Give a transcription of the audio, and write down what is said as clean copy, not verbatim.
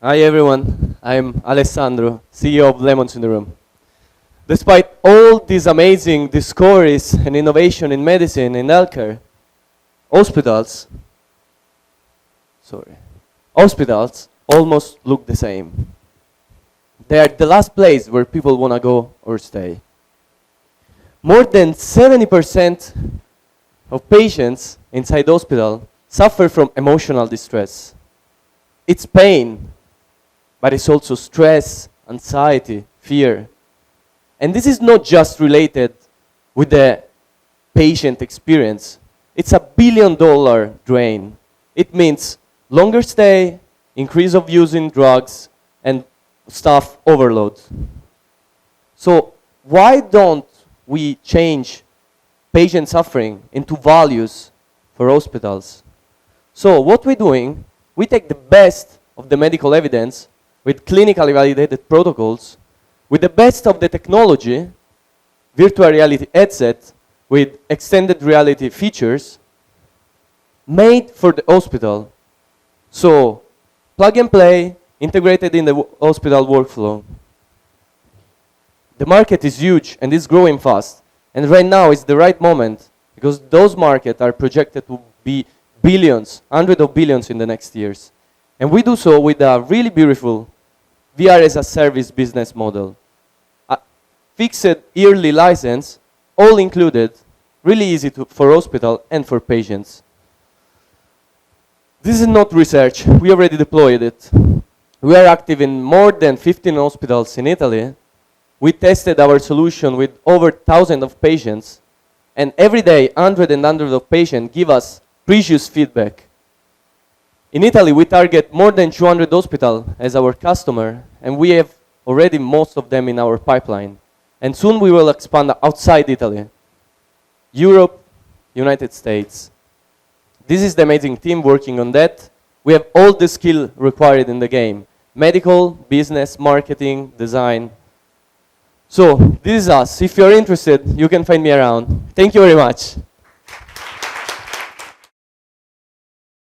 Hi everyone, I'm Alessandro, CEO of Lemons in the Room. Despite all these amazing discoveries and innovation in medicine and healthcare, hospitals, hospitals almost look the same. They are the last place where people want to go or stay. More than 70% of patients inside hospital suffer from emotional distress. It's pain, but it's also stress, anxiety, fear. And this is not just related with the patient experience. It's a $1 billion drain. It means longer stay, increase of using drugs, and staff overload. So why don't we change patient suffering into values for hospitals? So what we're doing, we take the best of the medical evidence with clinically validated protocols, with the best of the technology, virtual reality headset with extended reality features, made for the hospital. So plug and play, integrated in the hospital workflow. The market is huge and is growing fast. And right now is the right moment because those markets are projected to be billions, hundreds of billions in the next years. And we do so with a really beautiful VR as a service business model. A fixed yearly license, all included, really easy for hospital and for patients. This is not research, we already deployed it. We are active in more than 15 hospitals in Italy. We tested our solution with over 1,000 of patients, and every day, hundreds and hundreds of patients give us precious feedback. In Italy, we target more than 200 hospitals as our customer, and we have already most of them in our pipeline. And soon we will expand outside Italy, Europe, United States. This is the amazing team working on that. We have all the skill required in the game: medical, business, marketing, design. So this is us. If you're interested, you can find me around. Thank you very much.